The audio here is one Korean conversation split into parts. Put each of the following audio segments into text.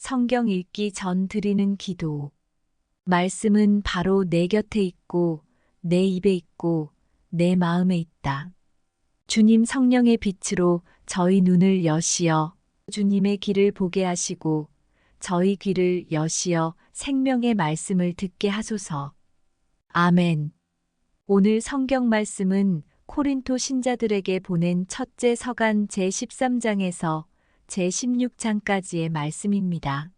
성경 읽기 전 드리는 기도. 말씀은 바로 내 곁에 있고, 내 입에 있고, 내 마음에 있다. 주님 성령의 빛으로 저희 눈을 여시어 주님의 길을 보게 하시고, 저희 귀를 여시어 생명의 말씀을 듣게 하소서. 아멘. 오늘 성경 말씀은 코린토 신자들에게 보낸 첫째 서간 제13장에서 제16장까지의 말씀입니다.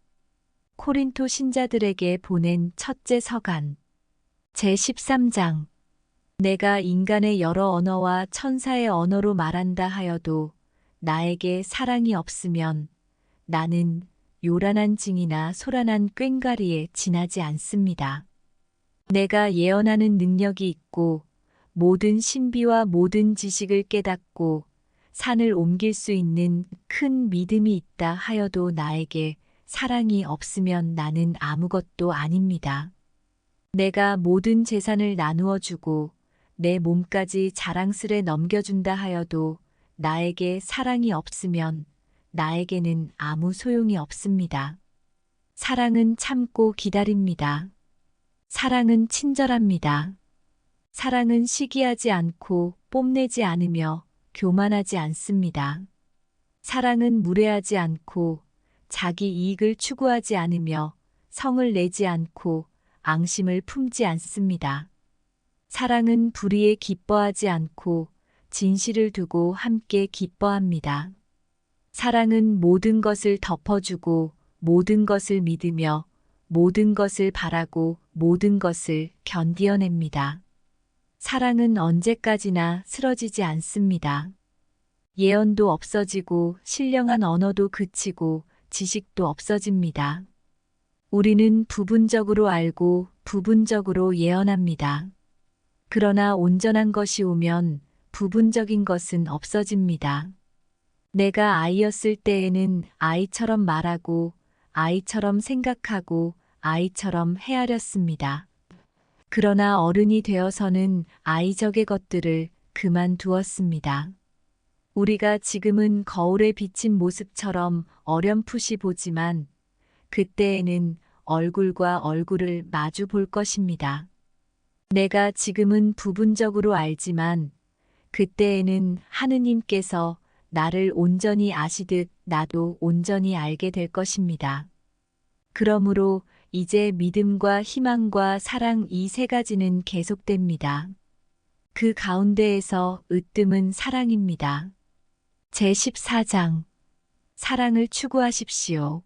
코린토 신자들에게 보낸 첫째 서간 제13장. 내가 인간의 여러 언어와 천사의 언어로 말한다 하여도 나에게 사랑이 없으면 나는 요란한 징이나 소란한 꽹과리에 지나지 않습니다. 내가 예언하는 능력이 있고 모든 신비와 모든 지식을 깨닫고 산을 옮길 수 있는 큰 믿음이 있다 하여도 나에게 사랑이 없으면 나는 아무것도 아닙니다. 내가 모든 재산을 나누어 주고 내 몸까지 자랑스레 넘겨준다 하여도 나에게 사랑이 없으면 나에게는 아무 소용이 없습니다. 사랑은 참고 기다립니다. 사랑은 친절합니다. 사랑은 시기하지 않고 뽐내지 않으며 교만하지 않습니다. 사랑은 무례하지 않고 자기 이익을 추구하지 않으며 성을 내지 않고 앙심을 품지 않습니다. 사랑은 불의에 기뻐하지 않고 진실을 두고 함께 기뻐합니다. 사랑은 모든 것을 덮어주고 모든 것을 믿으며 모든 것을 바라고 모든 것을 견디어냅니다. 사랑은 언제까지나 쓰러지지 않습니다. 예언도 없어지고 신령한 언어도 그치고 지식도 없어집니다. 우리는 부분적으로 알고 부분적으로 예언합니다. 그러나 온전한 것이 오면 부분적인 것은 없어집니다. 내가 아이였을 때에는 아이처럼 말하고 아이처럼 생각하고 아이처럼 헤아렸습니다. 그러나 어른이 되어서는 아이적의 것들을 그만두었습니다. 우리가 지금은 거울에 비친 모습처럼 어렴풋이 보지만 그때에는 얼굴과 얼굴을 마주 볼 것입니다. 내가 지금은 부분적으로 알지만 그때에는 하느님께서 나를 온전히 아시듯 나도 온전히 알게 될 것입니다. 그러므로 이제 믿음과 희망과 사랑 이 세 가지는 계속됩니다. 그 가운데에서 으뜸은 사랑입니다. 제14장. 사랑을 추구하십시오.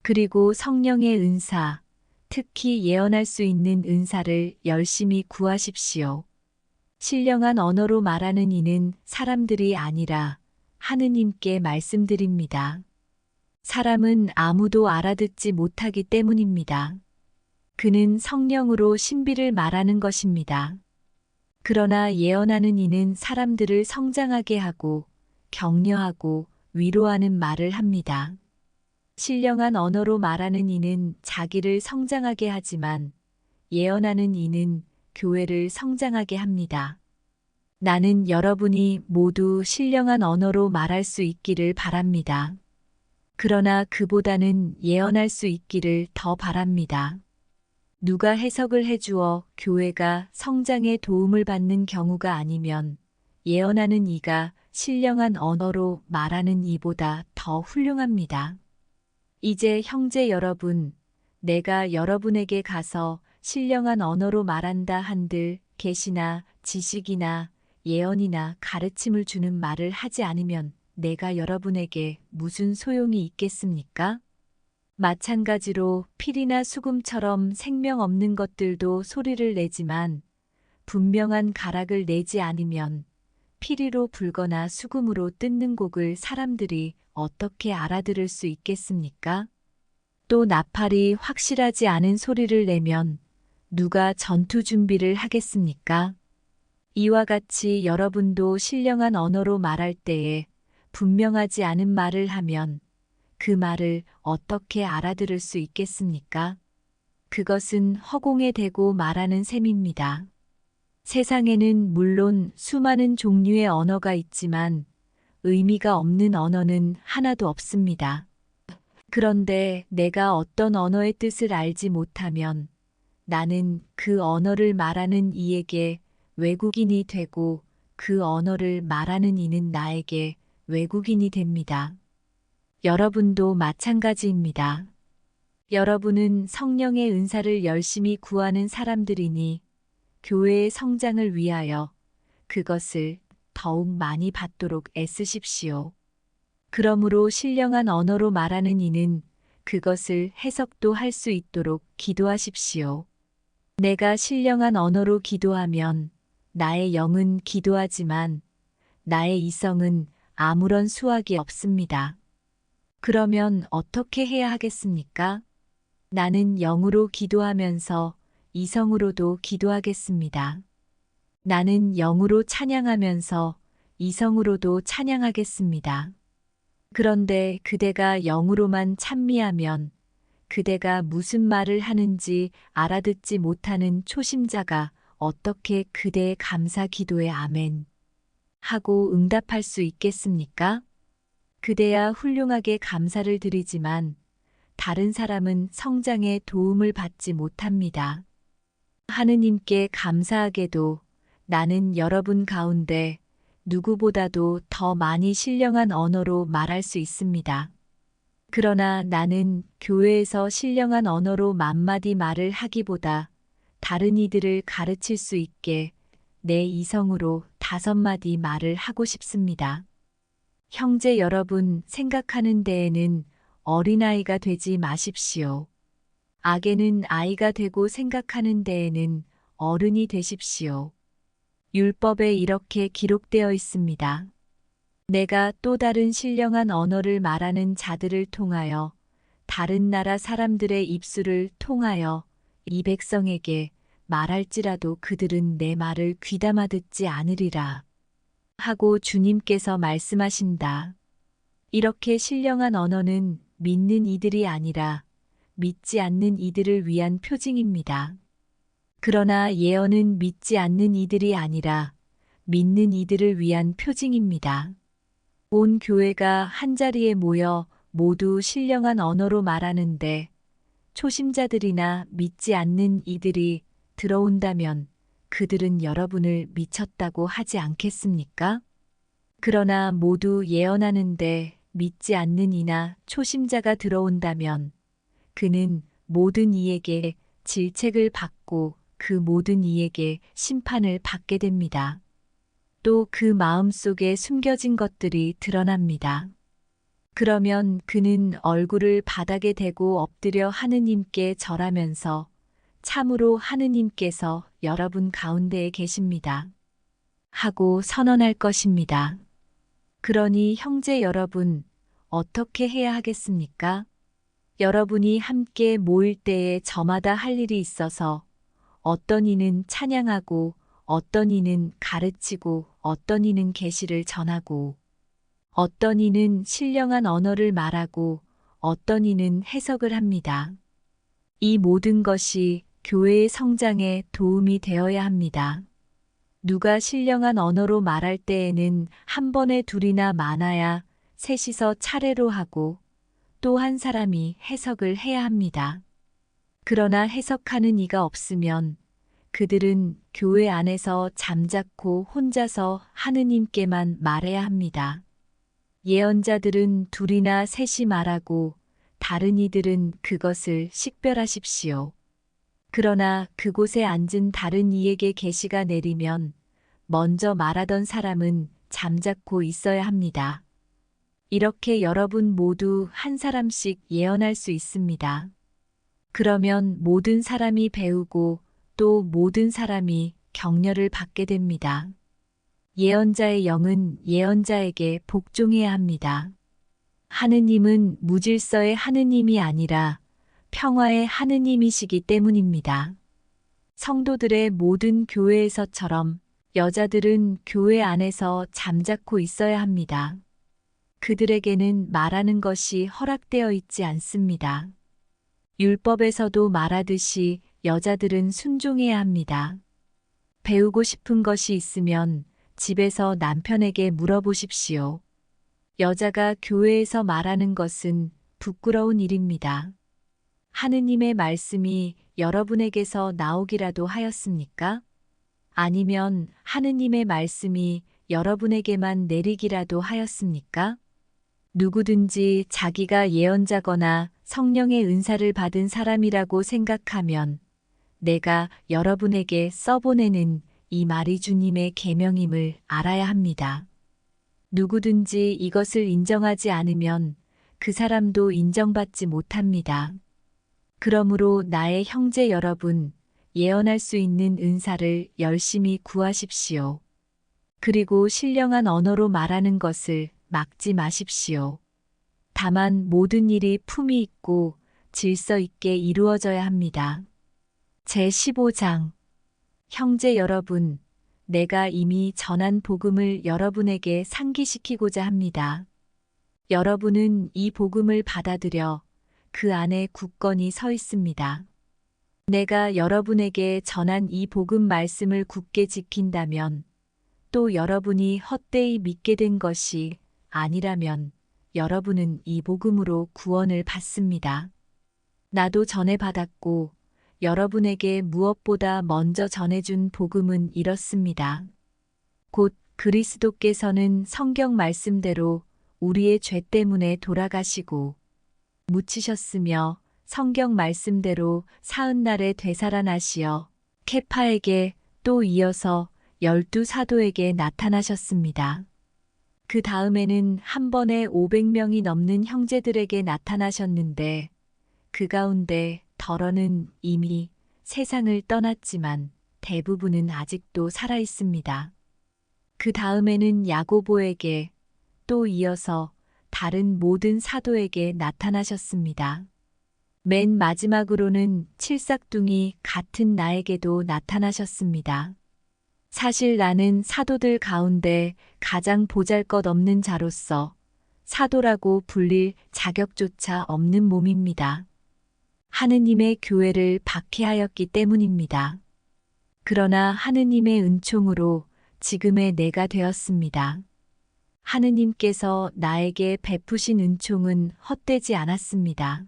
그리고 성령의 은사, 특히 예언할 수 있는 은사를 열심히 구하십시오. 신령한 언어로 말하는 이는 사람들이 아니라 하느님께 말씀드립니다. 사람은 아무도 알아듣지 못하기 때문입니다. 그는 성령으로 신비를 말하는 것입니다. 그러나 예언하는 이는 사람들을 성장하게 하고 격려하고 위로하는 말을 합니다. 신령한 언어로 말하는 이는 자기를 성장하게 하지만 예언하는 이는 교회를 성장하게 합니다. 나는 여러분이 모두 신령한 언어로 말할 수 있기를 바랍니다. 그러나 그보다는 예언할 수 있기를 더 바랍니다. 누가 해석을 해주어 교회가 성장에 도움을 받는 경우가 아니면 예언하는 이가 신령한 언어로 말하는 이보다 더 훌륭합니다. 이제 형제 여러분, 내가 여러분에게 가서 신령한 언어로 말한다 한들 계시나 지식이나 예언이나 가르침을 주는 말을 하지 않으면 내가 여러분에게 무슨 소용이 있겠습니까? 마찬가지로 필이나 수금처럼 생명 없는 것들도 소리를 내지만 분명한 가락을 내지 않으면 피리로 불거나 수금으로 뜯는 곡을 사람들이 어떻게 알아들을 수 있겠습니까? 또 나팔이 확실하지 않은 소리를 내면 누가 전투 준비를 하겠습니까? 이와 같이 여러분도 신령한 언어로 말할 때에 분명하지 않은 말을 하면 그 말을 어떻게 알아들을 수 있겠습니까? 그것은 허공에 대고 말하는 셈입니다. 세상에는 물론 수많은 종류의 언어가 있지만 의미가 없는 언어는 하나도 없습니다. 그런데 내가 어떤 언어의 뜻을 알지 못하면 나는 그 언어를 말하는 이에게 외국인이 되고 그 언어를 말하는 이는 나에게 외국인이 됩니다. 여러분도 마찬가지입니다. 여러분은 성령의 은사를 열심히 구하는 사람들이니 교회의 성장을 위하여 그것을 더욱 많이 받도록 애쓰십시오. 그러므로 신령한 언어로 말하는 이는 그것을 해석도 할 수 있도록 기도하십시오. 내가 신령한 언어로 기도하면 나의 영은 기도하지만 나의 이성은 아무런 수확이 없습니다. 그러면 어떻게 해야 하겠습니까? 나는 영으로 기도하면서 이성으로도 기도하겠습니다. 나는 영으로 찬양하면서 이성으로도 찬양하겠습니다. 그런데 그대가 영으로만 찬미하면 그대가 무슨 말을 하는지 알아듣지 못하는 초심자가 어떻게 그대의 감사 기도에 아멘 하고 응답할 수 있겠습니까? 그대야 훌륭하게 감사를 드리지만 다른 사람은 성장에 도움을 받지 못합니다. 하느님께 감사하게도 나는 여러분 가운데 누구보다도 더 많이 신령한 언어로 말할 수 있습니다. 그러나 나는 교회에서 신령한 언어로 만마디 말을 하기보다 다른 이들을 가르칠 수 있게 내 이성으로 5마디 말을 하고 싶습니다. 형제 여러분, 생각하는 데에는 어린아이가 되지 마십시오. 악에는 아이가 되고 생각하는 데에는 어른이 되십시오. 율법에 이렇게 기록되어 있습니다. 내가 또 다른 신령한 언어를 말하는 자들을 통하여 다른 나라 사람들의 입술을 통하여 이 백성에게 말할지라도 그들은 내 말을 귀담아 듣지 않으리라 하고 주님께서 말씀하신다. 이렇게 신령한 언어는 믿는 이들이 아니라 믿지 않는 이들을 위한 표징입니다. 그러나 예언은 믿지 않는 이들이 아니라 믿는 이들을 위한 표징입니다. 온 교회가 한자리에 모여 모두 신령한 언어로 말하는데 초심자들이나 믿지 않는 이들이 들어온다면 그들은 여러분을 미쳤다고 하지 않겠습니까? 그러나 모두 예언하는데 믿지 않는 이나 초심자가 들어온다면 그는 모든 이에게 질책을 받고 그 모든 이에게 심판을 받게 됩니다. 또 그 마음 속에 숨겨진 것들이 드러납니다. 그러면 그는 얼굴을 바닥에 대고 엎드려 하느님께 절하면서 참으로 하느님께서 여러분 가운데에 계십니다 하고 선언할 것입니다. 그러니 형제 여러분, 어떻게 해야 하겠습니까? 여러분이 함께 모일 때에 저마다 할 일이 있어서 어떤 이는 찬양하고 어떤 이는 가르치고 어떤 이는 계시를 전하고 어떤 이는 신령한 언어를 말하고 어떤 이는 해석을 합니다. 이 모든 것이 교회의 성장에 도움이 되어야 합니다. 누가 신령한 언어로 말할 때에는 한 번에 둘이나 많아야 셋이서 차례로 하고 또 한 사람이 해석을 해야 합니다. 그러나 해석하는 이가 없으면 그들은 교회 안에서 잠자코 혼자서 하느님께만 말해야 합니다. 예언자들은 둘이나 셋이 말하고 다른 이들은 그것을 식별하십시오. 그러나 그곳에 앉은 다른 이에게 계시가 내리면 먼저 말하던 사람은 잠자코 있어야 합니다. 이렇게 여러분 모두 한 사람씩 예언할 수 있습니다. 그러면 모든 사람이 배우고 또 모든 사람이 격려를 받게 됩니다. 예언자의 영은 예언자에게 복종해야 합니다. 하느님은 무질서의 하느님이 아니라 평화의 하느님이시기 때문입니다. 성도들의 모든 교회에서처럼 여자들은 교회 안에서 잠자코 있어야 합니다. 그들에게는 말하는 것이 허락되어 있지 않습니다. 율법에서도 말하듯이 여자들은 순종해야 합니다. 배우고 싶은 것이 있으면 집에서 남편에게 물어보십시오. 여자가 교회에서 말하는 것은 부끄러운 일입니다. 하느님의 말씀이 여러분에게서 나오기라도 하였습니까? 아니면 하느님의 말씀이 여러분에게만 내리기라도 하였습니까? 누구든지 자기가 예언자거나 성령의 은사를 받은 사람이라고 생각하면 내가 여러분에게 써보내는 이 말이 주님의 계명임을 알아야 합니다. 누구든지 이것을 인정하지 않으면 그 사람도 인정받지 못합니다. 그러므로 나의 형제 여러분, 예언할 수 있는 은사를 열심히 구하십시오. 그리고 신령한 언어로 말하는 것을 막지 마십시오. 다만 모든 일이 품위 있고 질서 있게 이루어져야 합니다. 제15장 형제 여러분, 내가 이미 전한 복음을 여러분에게 상기시키고자 합니다. 여러분은 이 복음을 받아들여 그 안에 굳건히 서 있습니다. 내가 여러분에게 전한 이 복음 말씀을 굳게 지킨다면 또 여러분이 헛되이 믿게 된 것이 아니라면 여러분은 이 복음으로 구원을 받습니다. 나도 전해 받았고 여러분에게 무엇보다 먼저 전해준 복음은 이렇습니다. 곧 그리스도께서는 성경 말씀대로 우리의 죄 때문에 돌아가시고 묻히셨으며 성경 말씀대로 사흔날에 되살아나시어 케파에게 또 이어서 12사도에게 나타나셨습니다. 그 다음에는 한 번에 500명이 넘는 형제들에게 나타나셨는데 그 가운데 덜어는 이미 세상을 떠났지만 대부분은 아직도 살아 있습니다. 그 다음에는 야고보에게 또 이어서 다른 모든 사도에게 나타나셨습니다. 맨 마지막으로는 칠삭둥이 같은 나에게도 나타나셨습니다. 사실 나는 사도들 가운데 가장 보잘것없는 자로서 사도라고 불릴 자격조차 없는 몸입니다. 하느님의 교회를 박해하였기 때문입니다. 그러나 하느님의 은총으로 지금의 내가 되었습니다. 하느님께서 나에게 베푸신 은총은 헛되지 않았습니다.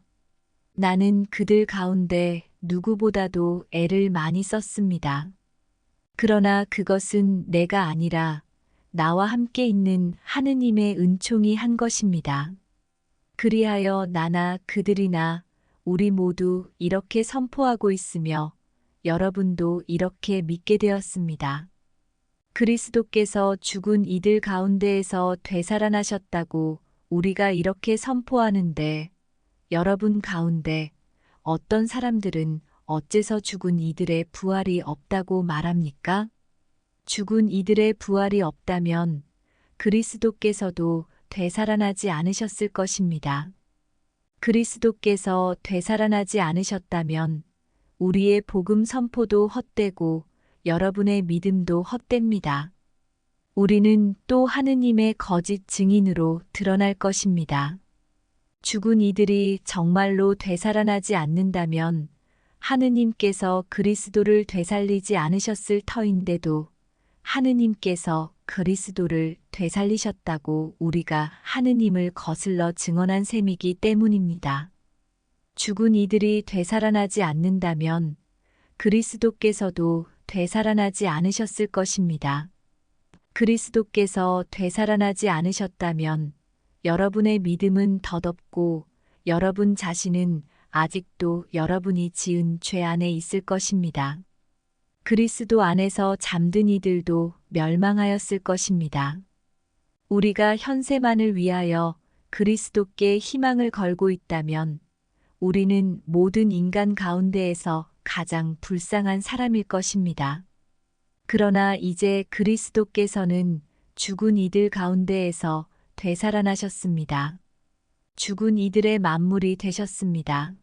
나는 그들 가운데 누구보다도 애를 많이 썼습니다. 그러나 그것은 내가 아니라 나와 함께 있는 하느님의 은총이 한 것입니다. 그리하여 나나 그들이나 우리 모두 이렇게 선포하고 있으며 여러분도 이렇게 믿게 되었습니다. 그리스도께서 죽은 이들 가운데에서 되살아나셨다고 우리가 이렇게 선포하는데 여러분 가운데 어떤 사람들은 어째서 죽은 이들의 부활이 없다고 말합니까? 죽은 이들의 부활이 없다면 그리스도께서도 되살아나지 않으셨을 것입니다. 그리스도께서 되살아나지 않으셨다면 우리의 복음 선포도 헛되고 여러분의 믿음도 헛됩니다. 우리는 또 하느님의 거짓 증인으로 드러날 것입니다. 죽은 이들이 정말로 되살아나지 않는다면 하느님께서 그리스도를 되살리지 않으셨을 터인데도 하느님께서 그리스도를 되살리셨다고 우리가 하느님을 거슬러 증언한 셈이기 때문입니다. 죽은 이들이 되살아나지 않는다면 그리스도께서도 되살아나지 않으셨을 것입니다. 그리스도께서 되살아나지 않으셨다면 여러분의 믿음은 덧없고 여러분 자신은 아직도 여러분이 지은 죄 안에 있을 것입니다. 그리스도 안에서 잠든 이들도 멸망하였을 것입니다. 우리가 현세만을 위하여 그리스도께 희망을 걸고 있다면 우리는 모든 인간 가운데에서 가장 불쌍한 사람일 것입니다. 그러나 이제 그리스도께서는 죽은 이들 가운데에서 되살아나셨습니다. 죽은 이들의 만물이 되셨습니다.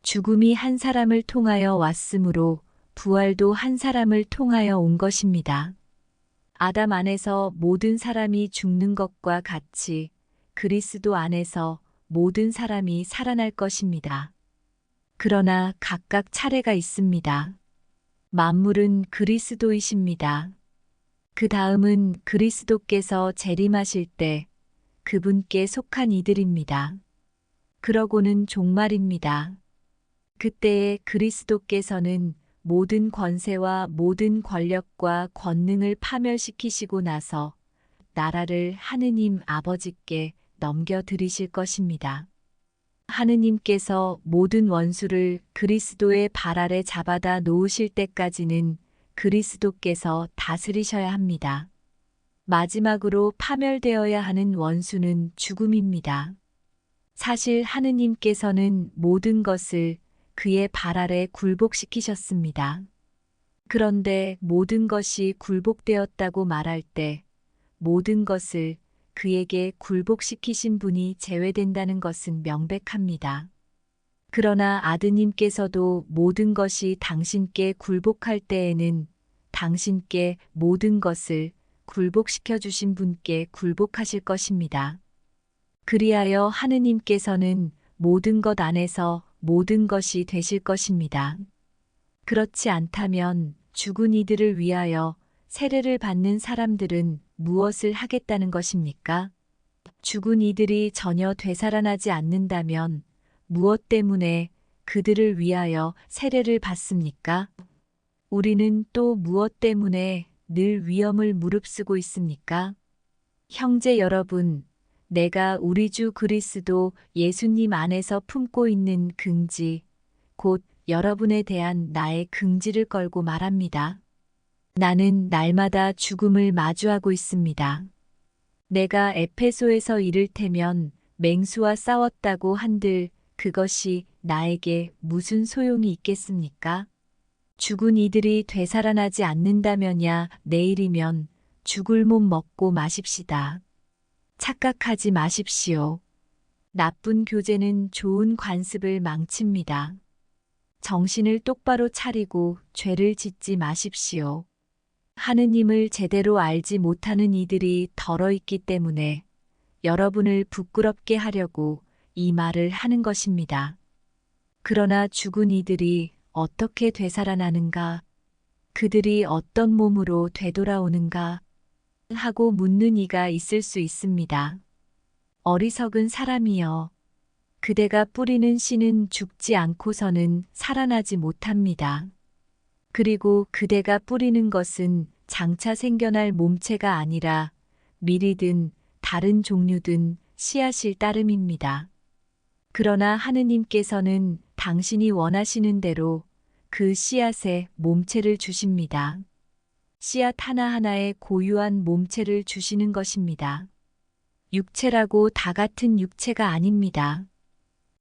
죽음이 한 사람을 통하여 왔으므로 부활도 한 사람을 통하여 온 것입니다. 아담 안에서 모든 사람이 죽는 것과 같이 그리스도 안에서 모든 사람이 살아날 것입니다. 그러나 각각 차례가 있습니다. 만물은 그리스도이십니다. 그 다음은 그리스도께서 재림하실 때 그분께 속한 이들입니다. 그러고는 종말입니다. 그때에 그리스도께서는 모든 권세와 모든 권력과 권능을 파멸시키시고 나서 나라를 하느님 아버지께 넘겨드리실 것입니다. 하느님께서 모든 원수를 그리스도의 발 아래 잡아다 놓으실 때까지는 그리스도께서 다스리셔야 합니다. 마지막으로 파멸되어야 하는 원수는 죽음입니다. 사실 하느님께서는 모든 것을 그의 발 아래 굴복시키셨습니다. 그런데 모든 것이 굴복되었다고 말할 때 모든 것을 그에게 굴복시키신 분이 제외된다는 것은 명백합니다. 그러나 아드님께서도 모든 것이 당신께 굴복할 때에는 당신께 모든 것을 굴복시켜 주신 분께 굴복하실 것입니다. 그리하여 하느님께서는 모든 것 안에서 모든 것이 되실 것입니다. 그렇지 않다면 죽은 이들을 위하여 세례를 받는 사람들은 무엇을 하겠다는 것입니까? 죽은 이들이 전혀 되살아나지 않는다면 무엇 때문에 그들을 위하여 세례를 받습니까? 우리는 또 무엇 때문에 늘 위험을 무릅쓰고 있습니까? 형제 여러분, 내가 우리 주 그리스도 예수님 안에서 품고 있는 긍지, 곧 여러분에 대한 나의 긍지를 걸고 말합니다. 나는 날마다 죽음을 마주하고 있습니다. 내가 에페소에서 이를테면 맹수와 싸웠다고 한들 그것이 나에게 무슨 소용이 있겠습니까? 죽은 이들이 되살아나지 않는다면야 내일이면 죽을 몸 먹고 마십시다. 착각하지 마십시오. 나쁜 교제는 좋은 관습을 망칩니다. 정신을 똑바로 차리고 죄를 짓지 마십시오. 하느님을 제대로 알지 못하는 이들이 덜어있기 때문에 여러분을 부끄럽게 하려고 이 말을 하는 것입니다. 그러나 죽은 이들이 어떻게 되살아나는가? 그들이 어떤 몸으로 되돌아오는가? 하고 묻는 이가 있을 수 있습니다. 어리석은 사람이여, 그대가 뿌리는 씨는 죽지 않고서는 살아나지 못합니다. 그리고 그대가 뿌리는 것은 장차 생겨날 몸체가 아니라 밀이든 다른 종류든 씨앗일 따름입니다. 그러나 하느님께서는 당신이 원하시는 대로 그 씨앗에 몸체를 주십니다. 씨앗 하나하나에 고유한 몸체를 주시는 것입니다. 육체라고 다 같은 육체가 아닙니다.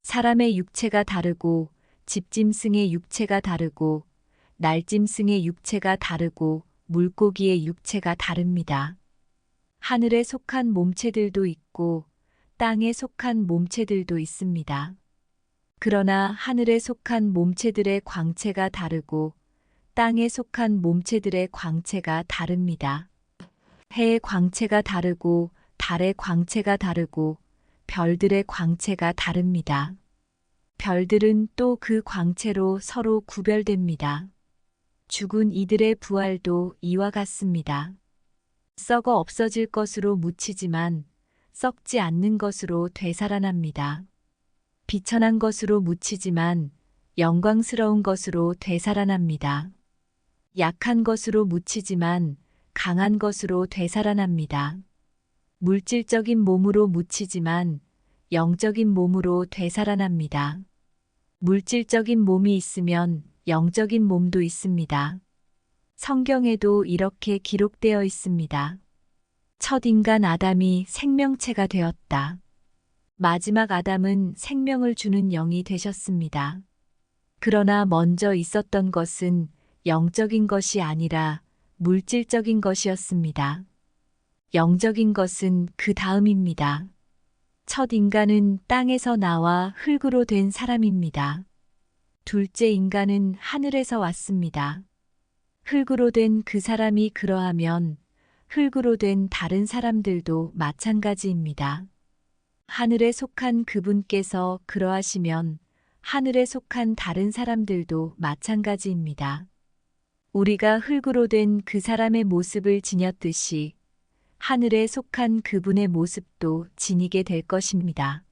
사람의 육체가 다르고 집짐승의 육체가 다르고 날짐승의 육체가 다르고 물고기의 육체가 다릅니다. 하늘에 속한 몸체들도 있고 땅에 속한 몸체들도 있습니다. 그러나 하늘에 속한 몸체들의 광채가 다르고 땅에 속한 몸체들의 광채가 다릅니다. 해의 광채가 다르고 달의 광채가 다르고 별들의 광채가 다릅니다. 별들은 또 그 광채로 서로 구별됩니다. 죽은 이들의 부활도 이와 같습니다. 썩어 없어질 것으로 묻히지만 썩지 않는 것으로 되살아납니다. 비천한 것으로 묻히지만 영광스러운 것으로 되살아납니다. 약한 것으로 묻히지만 강한 것으로 되살아납니다. 물질적인 몸으로 묻히지만 영적인 몸으로 되살아납니다. 물질적인 몸이 있으면 영적인 몸도 있습니다. 성경에도 이렇게 기록되어 있습니다. 첫 인간 아담이 생명체가 되었다. 마지막 아담은 생명을 주는 영이 되셨습니다. 그러나 먼저 있었던 것은 영적인 것이 아니라 물질적인 것이었습니다. 영적인 것은 그 다음입니다. 첫 인간은 땅에서 나와 흙으로 된 사람입니다. 둘째 인간은 하늘에서 왔습니다. 흙으로 된 그 사람이 그러하면 흙으로 된 다른 사람들도 마찬가지입니다. 하늘에 속한 그분께서 그러하시면 하늘에 속한 다른 사람들도 마찬가지입니다. 우리가 흙으로 된 그 사람의 모습을 지녔듯이 하늘에 속한 그분의 모습도 지니게 될 것입니다.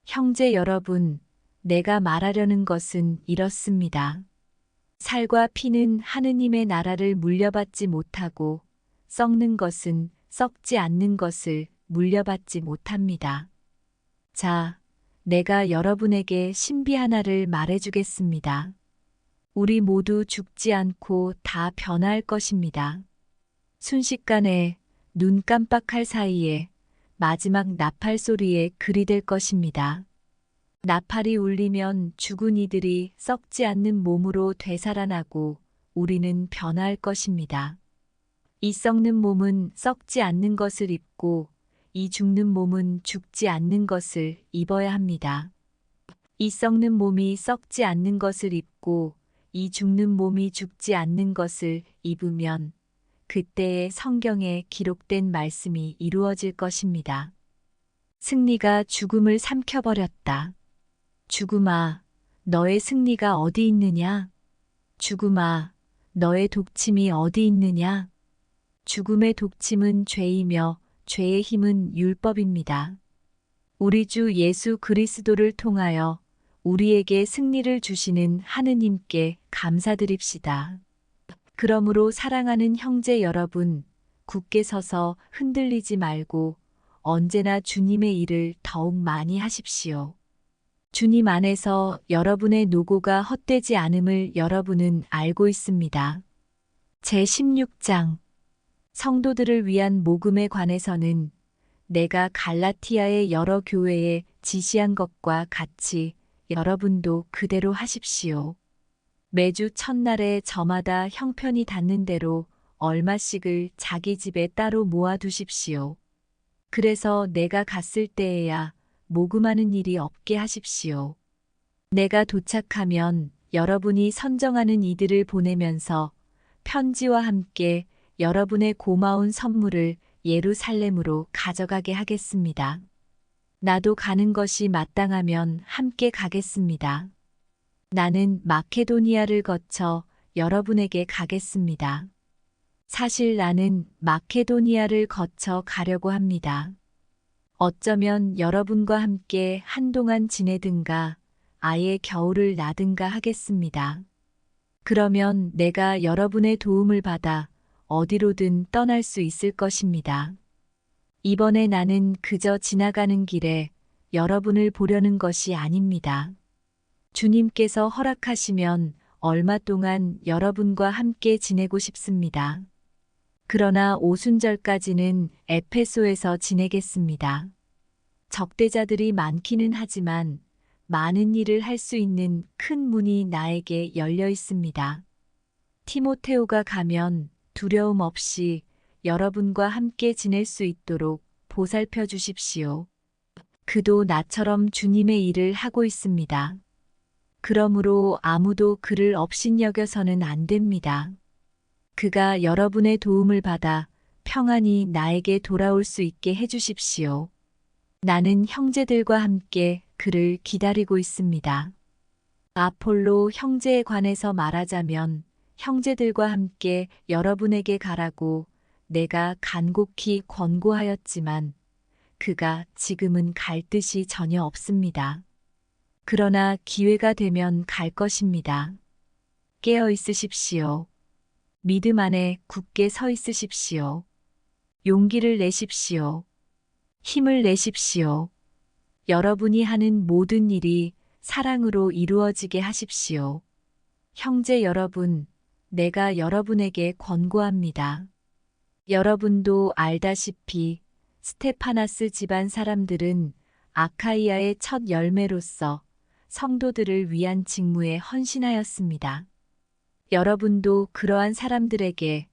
형제 여러분, 내가 말하려는 것은 이렇습니다. 살과 피는 하느님의 나라를 물려받지 못하고 썩는 것은 썩지 않는 것을 물려받지 못합니다. 자, 내가 여러분에게 신비 하나를 말해주겠습니다. 우리 모두 죽지 않고 다 변화할 것입니다. 순식간에 눈 깜빡할 사이에 마지막 나팔 소리에 그리 될 것입니다. 나팔이 울리면 죽은 이들이 썩지 않는 몸으로 되살아나고 우리는 변화할 것입니다. 이 썩는 몸은 썩지 않는 것을 입고 이 죽는 몸은 죽지 않는 것을 입어야 합니다. 이 썩는 몸이 썩지 않는 것을 입고 이 죽는 몸이 죽지 않는 것을 입으면 그때의 성경에 기록된 말씀이 이루어질 것입니다. 승리가 죽음을 삼켜버렸다. 죽음아, 너의 승리가 어디 있느냐? 죽음아, 너의 독침이 어디 있느냐? 죽음의 독침은 죄이며 죄의 힘은 율법입니다. 우리 주 예수 그리스도를 통하여 우리에게 승리를 주시는 하느님께 감사드립시다. 그러므로 사랑하는 형제 여러분, 굳게 서서 흔들리지 말고 언제나 주님의 일을 더욱 많이 하십시오. 주님 안에서 여러분의 노고가 헛되지 않음을 여러분은 알고 있습니다. 제16장 성도들을 위한 모금에 관해서는 내가 갈라티아의 여러 교회에 지시한 것과 같이 여러분도 그대로 하십시오. 매주 첫날에 저마다 형편이 닿는 대로 얼마씩을 자기 집에 따로 모아두십시오. 그래서 내가 갔을 때에야 모금하는 일이 없게 하십시오. 내가 도착하면 여러분이 선정하는 이들을 보내면서 편지와 함께 여러분의 고마운 선물을 예루살렘으로 가져가게 하겠습니다. 나도 가는 것이 마땅하면 함께 가겠습니다. 나는 마케도니아를 거쳐 여러분에게 가겠습니다. 사실 나는 마케도니아를 거쳐 가려고 합니다. 어쩌면 여러분과 함께 한동안 지내든가 아예 겨울을 나든가 하겠습니다. 그러면 내가 여러분의 도움을 받아 어디로든 떠날 수 있을 것입니다. 이번에 나는 그저 지나가는 길에 여러분을 보려는 것이 아닙니다. 주님께서 허락하시면 얼마 동안 여러분과 함께 지내고 싶습니다. 그러나 오순절까지는 에페소에서 지내겠습니다. 적대자들이 많기는 하지만 많은 일을 할 수 있는 큰 문이 나에게 열려 있습니다. 티모테오가 가면 두려움 없이 여러분과 함께 지낼 수 있도록 보살펴 주십시오. 그도 나처럼 주님의 일을 하고 있습니다. 그러므로 아무도 그를 업신여겨서는 안 됩니다. 그가 여러분의 도움을 받아 평안히 나에게 돌아올 수 있게 해주십시오. 나는 형제들과 함께 그를 기다리고 있습니다. 아폴로 형제에 관해서 말하자면 형제들과 함께 여러분에게 가라고 내가 간곡히 권고하였지만 그가 지금은 갈 뜻이 전혀 없습니다. 그러나 기회가 되면 갈 것입니다. 깨어 있으십시오. 믿음 안에 굳게 서 있으십시오. 용기를 내십시오. 힘을 내십시오. 여러분이 하는 모든 일이 사랑으로 이루어지게 하십시오. 형제 여러분, 내가 여러분에게 권고합니다. 여러분도 알다시피 스테파나스 집안 사람들은 아카이아의 첫 열매로서 성도들을 위한 직무에 헌신하였습니다. 여러분도 그러한 사람들에게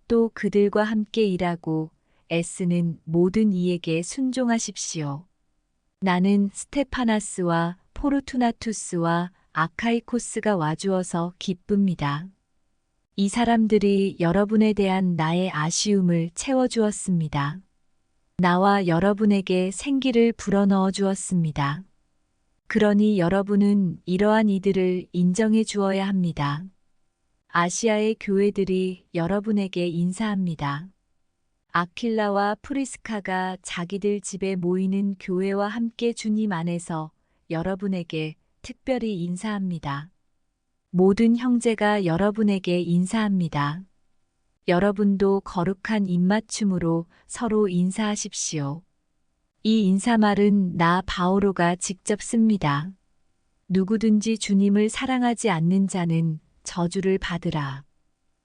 또 그들과 함께 일하고 애쓰는 모든 이에게 순종하십시오. 나는 스테파나스와 포르투나투스와 아카이코스가 와주어서 기쁩니다. 이 사람들이 여러분에 대한 나의 아쉬움을 채워주었습니다. 나와 여러분에게 생기를 불어넣어 주었습니다. 그러니 여러분은 이러한 이들을 인정해 주어야 합니다. 아시아의 교회들이 여러분에게 인사합니다. 아킬라와 프리스카가 자기들 집에 모이는 교회와 함께 주님 안에서 여러분에게 특별히 인사합니다. 모든 형제가 여러분에게 인사합니다. 여러분도 거룩한 입맞춤으로 서로 인사하십시오. 이 인사말은 나 바오로가 직접 씁니다. 누구든지 주님을 사랑하지 않는 자는 저주를 받으라.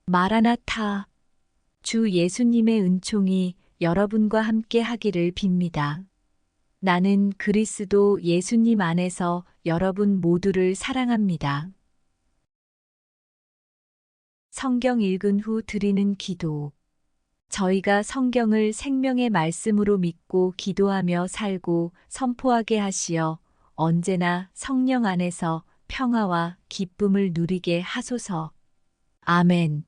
마라나타. 주 예수님의 은총이 여러분과 함께 하기를 빕니다. 나는 그리스도 예수님 안에서 여러분 모두를 사랑합니다. 성경 읽은 후 드리는 기도. 저희가 성경을 생명의 말씀으로 믿고 기도하며 살고 선포하게 하시어 언제나 성령 안에서 평화와 기쁨을 누리게 하소서. 아멘.